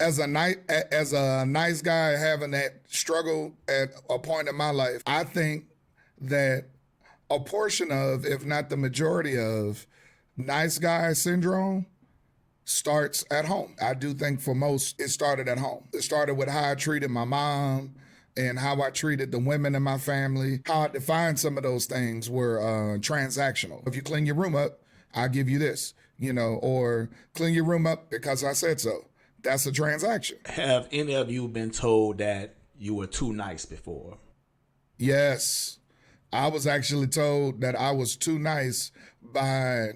as a nice guy having that struggle at a point in my life, I think that a portion of, if not the majority of, nice guy syndrome starts at home. I do think for most, it started at home. It started with how I treated my mom and how I treated the women in my family. How I defined some of those things were transactional. If you clean your room up, I'll give you this, or clean your room up because I said so. That's a transaction. Have any of you been told that you were too nice before? Yes. I was actually told that I was too nice by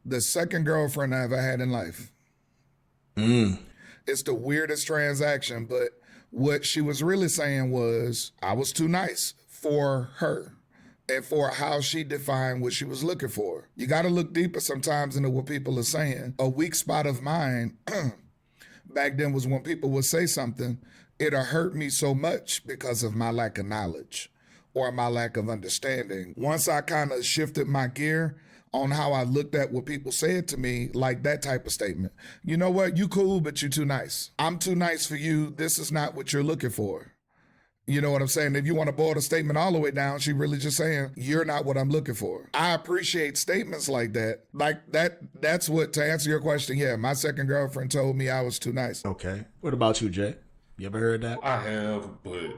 the second girlfriend I ever had in life. It's the weirdest transaction, but what she was really saying was I was too nice for her and for how she defined what she was looking for. You got to look deeper sometimes into what people are saying. A weak spot of mine back then was when people would say something, it'll hurt me so much because of my lack of knowledge or my lack of understanding. Once I kind of shifted my gear on how I looked at what people said to me, like that type of statement. You know what? You cool, but you too nice. I'm too nice for you. This is not what you're looking for. You know what I'm saying? If you want to boil the statement all the way down, she really just saying, you're not what I'm looking for. I appreciate statements like that. That's what, to answer your question, yeah, my second girlfriend told me I was too nice. Okay. What about you, Jay? You ever heard that? I have, but,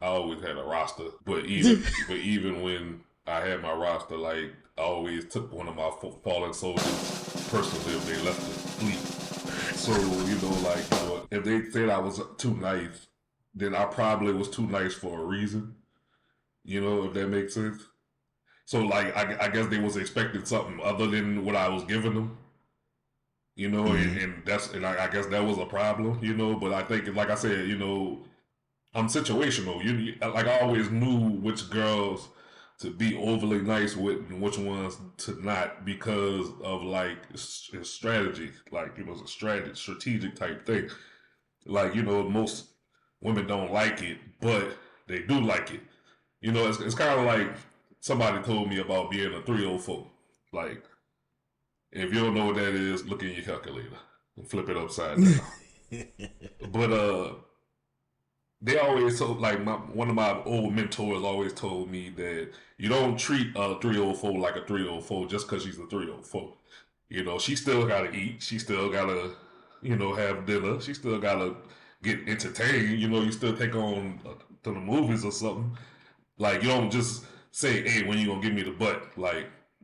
I always had a roster. But even when I had my roster, I always took one of my fallen soldiers personally if they left to flee. So, if they said I was too nice, then I probably was too nice for a reason. If that makes sense. So, I guess they was expecting something other than what I was giving them. And I guess that was a problem, but I think, like I said, I'm situational. I always knew which girls to be overly nice with and which ones to not because of strategy. It's a strategic type thing. Most women don't like it, but they do like it. It's kind of like somebody told me about being a 304. If you don't know what that is, look in your calculator and flip it upside down. But they always told, one of my old mentors always told me that you don't treat a 304 like a 304 just because she's a 304. She still gotta eat. She still gotta, have dinner. She still gotta get entertained. You still take on to the movies or something. You don't just say, hey, when you gonna give me the butt?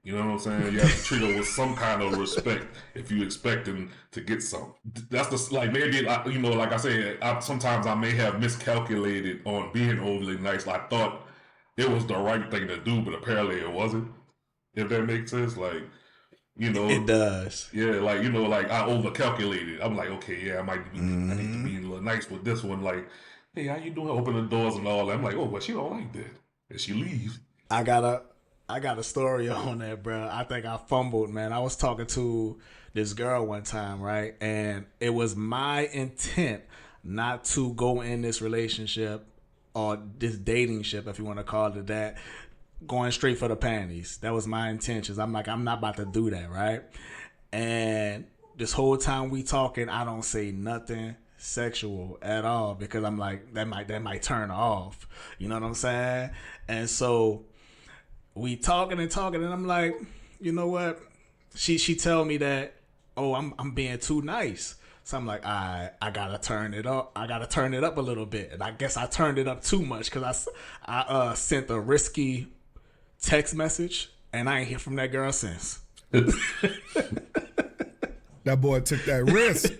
You know what I'm saying? You have to treat her with some kind of respect if you expect them to get something. That's maybe, like I said, sometimes I may have miscalculated on being overly nice. I thought it was the right thing to do, but apparently it wasn't. If that makes sense, it does. Yeah, I overcalculated. I'm like, okay, yeah, I need to be a little nice with this one. Hey, how you doing? Open the doors and all that. I'm like, oh, but she don't like that, and she leaves. I got a story on that, bro. I think I fumbled, man. I was talking to this girl one time, right? And it was my intent not to go in this relationship or this dating ship, if you want to call it that, going straight for the panties. That was my intentions. I'm like, I'm not about to do that, right? And this whole time we talking, I don't say nothing sexual at all because I'm like, that might turn her off. You know what I'm saying? And so we talking, and I'm like, you know what? She tell me that, oh, I'm being too nice. So I'm like, I gotta turn it up. I gotta turn it up a little bit. And I guess I turned it up too much because I sent a risky text message, and I ain't hear from that girl since. That boy took that risk.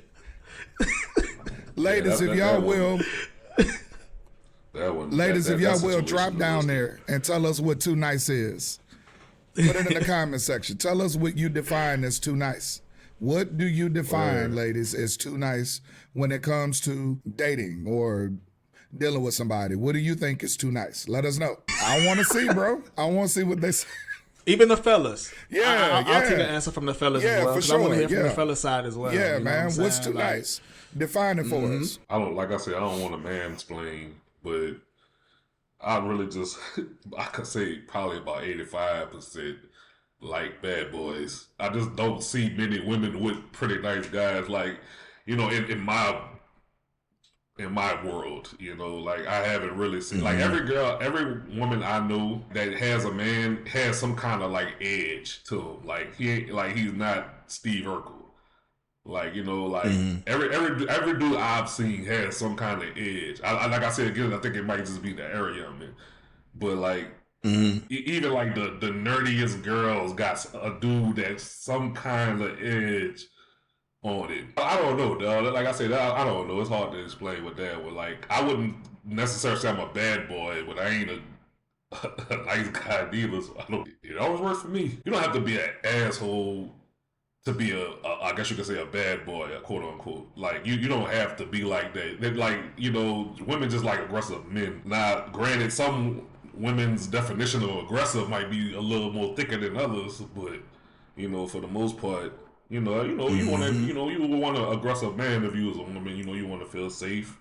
Ladies, if y'all will, drop down there and tell us what too nice is. Put it in the comment section. Tell us what you define as too nice. What do you define, ladies, as too nice when it comes to dating or dealing with somebody? What do you think is too nice? Let us know. I want to see, bro. I want to see what they say. Even the fellas. Yeah, I'll take an answer from the fellas as well. For sure. I want to hear from the fella side as well. Yeah, man. What's too nice? Define it for us. I don't want to mansplain, but I really just, I could say probably about 85% like bad boys. I just don't see many women with pretty nice guys. in my world, like I haven't really seen like every woman I know that has a man has some kind of like edge to him. Like he ain't like he's not Steve Urkel. Like like every dude I've seen has some kind of edge. Like I said again, I think it might just be the area I'm in. But like even like the nerdiest girls got a dude that's some kind of edge on it. I don't know, dog. Like I said, I don't know. It's hard to explain what that was. Like I wouldn't necessarily say I'm a bad boy, but I ain't a nice guy either. So I don't. It always works for me. You don't have to be an asshole to be I guess you could say a bad boy, a quote unquote. Like you don't have to be like that. They're like women just like aggressive men. Now, granted, some women's definition of aggressive might be a little more thicker than others, but for the most part, you want you would want an aggressive man if you was a woman. You want to feel safe,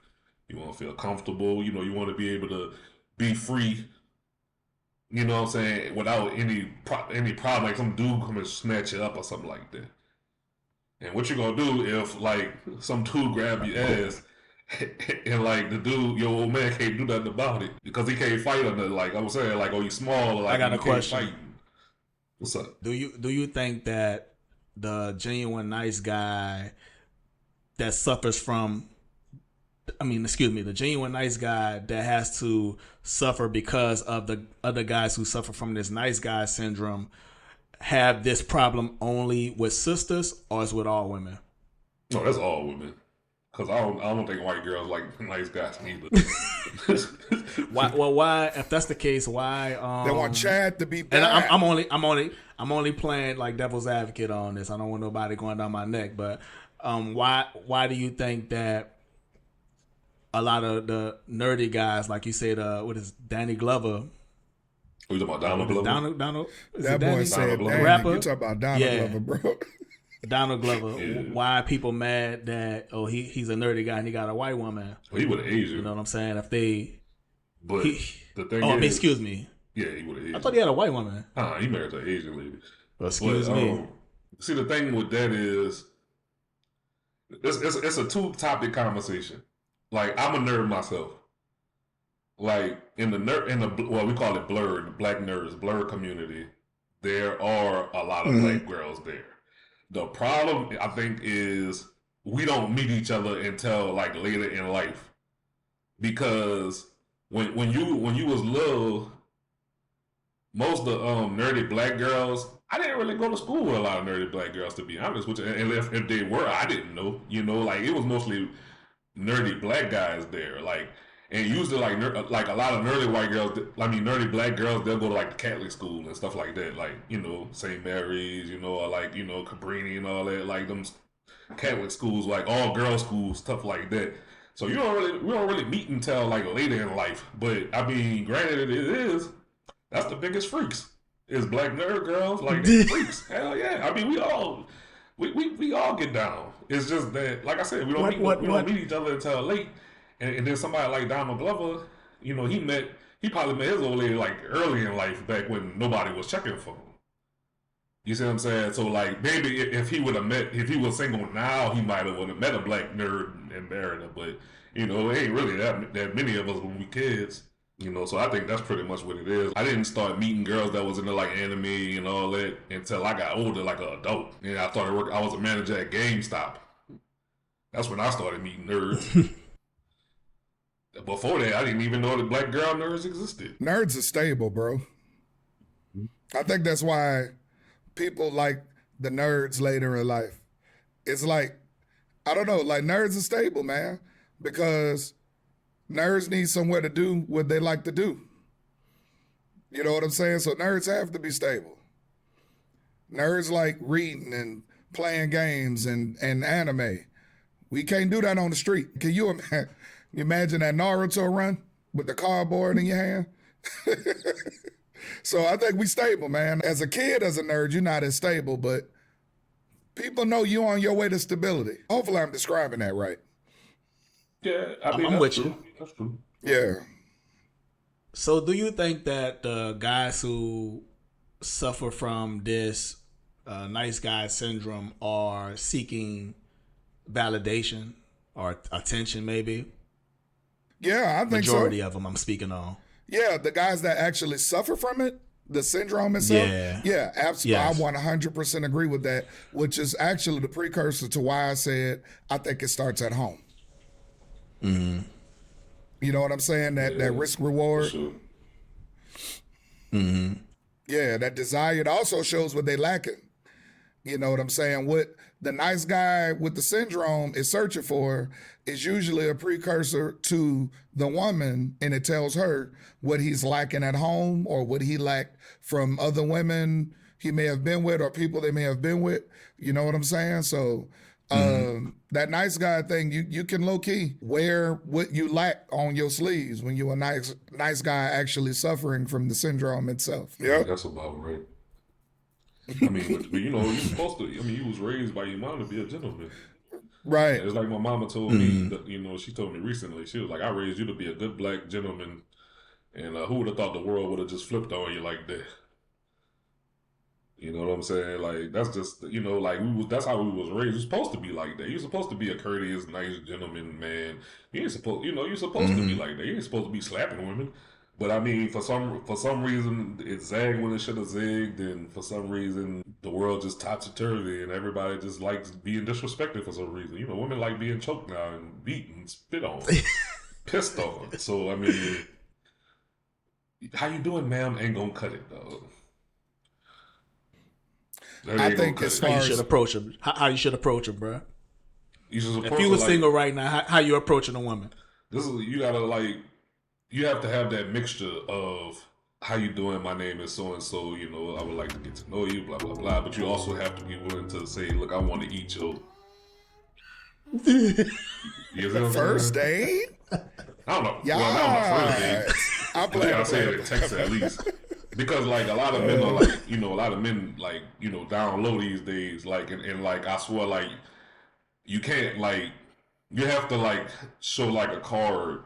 you want to feel comfortable. You want to be able to be free. You know what I'm saying? Without any problem, like some dude come and snatch you up or something like that. And what you gonna do if like some dude grab your ass and like the dude, your old man can't do nothing about it because he can't fight or nothing. Like I was saying, like you small, like I got a question. Fight. What's up? Do you think that the genuine nice guy that suffers from the genuine nice guy that has to suffer because of the other guys who suffer from this nice guy syndrome have this problem only with sisters or is with all women? No, that's all women. Because I don't think white girls like nice guys neither. Why? If that's the case, why? They want Chad to be bad. And I'm only playing like devil's advocate on this. I don't want nobody going down my neck. But why do you think that a lot of the nerdy guys, like you said, what is Danny Glover? You talking about Donald Glover? Donald. That boy said, rapper. You talking about Donald Glover, bro? Donald Glover. Yeah. Why are people mad that he's a nerdy guy and he got a white woman? Well, he would have aged. You know what I'm saying? If they, but the thing is, excuse me. Yeah, he would have aged. I thought he had a white woman. He married an Asian lady. Excuse me. See, the thing with that is, it's a two-topic conversation. Like I'm a nerd myself. Like in the we call it blur, the black nerds, blur community, there are a lot of black girls there. The problem I think is we don't meet each other until like later in life. Because when you was little, most of the nerdy black girls, I didn't really go to school with a lot of nerdy black girls, to be honest with you. And if they were, I didn't know. Like it was mostly nerdy black guys there, like, and usually like a lot of nerdy white girls, nerdy black girls, they'll go to like the Catholic school and stuff like that, like St. Mary's, or like Cabrini and all that, like them Catholic schools, like all girls schools, stuff like that. So we don't really meet until like later in life. But I mean, granted, that's the biggest freaks is black nerd girls, like they freaks. Hell yeah! I mean, we all get down. It's just that, like I said, we don't meet each other until late. And then somebody like Donald Glover, he probably met his old lady like early in life, back when nobody was checking for him. You see what I'm saying? So like maybe if he was single now, he might have met a black nerd and married her. But it ain't really that many of us when we kids. So I think that's pretty much what it is. I didn't start meeting girls that was into like anime and all that until I got older, like an adult. And I started working. I was a manager at GameStop. That's when I started meeting nerds. Before that, I didn't even know that black girl nerds existed. Nerds are stable, bro. I think that's why people like the nerds later in life. It's like, I don't know, like nerds are stable, man, because nerds need somewhere to do what they like to do. You know what I'm saying? So nerds have to be stable. Nerds like reading and playing games and anime. We can't do that on the street. Can you imagine that Naruto run with the cardboard in your hand? So I think we stable, man. As a kid, as a nerd, you're not as stable, but people know you're on your way to stability. Hopefully I'm describing that right. Yeah, I mean, I'm with you. That's true. Yeah. So do you think that the guys who suffer from this nice guy syndrome are seeking validation or attention, maybe. Yeah, I think Majority so. of them I'm speaking on. Yeah, the guys that actually suffer from it, the syndrome itself. Yeah. Yeah, absolutely. I Yes. 100% agree with that, which is actually the precursor to why I said I think it starts at home. Mm-hmm. You know what I'm saying? That risk For reward. sure. Mm-hmm. Yeah, that desire. It also shows what they lacking. You know what I'm saying? What the nice guy with the syndrome is searching for is usually a precursor to the woman, and it tells her what he's lacking at home or what he lacked from other women he may have been with or people they may have been with. You know what I'm saying? So that nice guy thing, you can low key wear what you lack on your sleeves when you're a nice guy actually suffering from the syndrome itself. Yep. That's about right. I mean, but you know, you're supposed to. I mean, you was raised by your mom to be a gentleman. Right. It's like my mama told me. That, you know, she told me recently. She was like, "I raised you to be a good black gentleman," and who would have thought the world would have just flipped on you like that? You know what I'm saying? Like that's just like we was. That's how we was raised. You're supposed to be like that. You're supposed to be a courteous, nice gentleman, man. You ain't supposed. You're supposed to be like that. You ain't supposed to be slapping women. But I mean, for some reason, it zagged when it should have zagged, and for some reason, the world just topsy turvy, and everybody just likes being disrespected for some reason. You know, women like being choked now and beaten, spit on, pissed on. So I mean, how you doing, ma'am? Ain't gonna cut it, dog. That I ain't think gonna as cut How far you as should approach him. How you should approach him, bro. You should If approach you it were like, single right now, how you approaching a woman? this is you gotta like you have to have that mixture of how you doing, my name is so and so, you know, I would like to get to know you, blah blah blah. But you also have to be willing to say, look, I want to eat your you know what I'm first saying? date. I don't know. Yeah, Well, not my first date. I I gotta say it in Texas at least. Because like a lot of men are like, a lot of men like, down low these days, like and like I swear like you can't like you have to like show like a card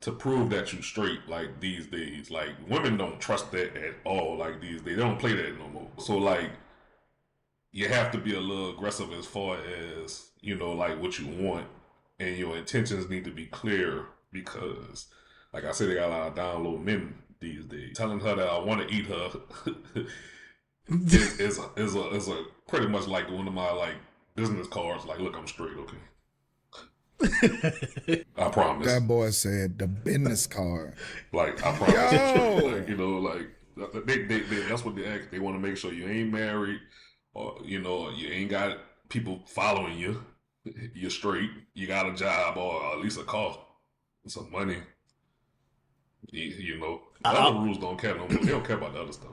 to prove that you straight like these days. Like women don't trust that at all. Like these days, they don't play that no more. So like you have to be a little aggressive as far as like what you want, and your intentions need to be clear because, like I said, they got a lot of down low men these days. Telling her that I want to eat her is a pretty much like one of my like business cards. Like, look, I'm straight, okay. I promise. That boy said the business card. Like I promise. Yo! Like they that's what they ask. They want to make sure you ain't married, or you ain't got people following you. You're straight. You got a job or at least a car, some money. The other rules don't care no more. They don't care about the other stuff.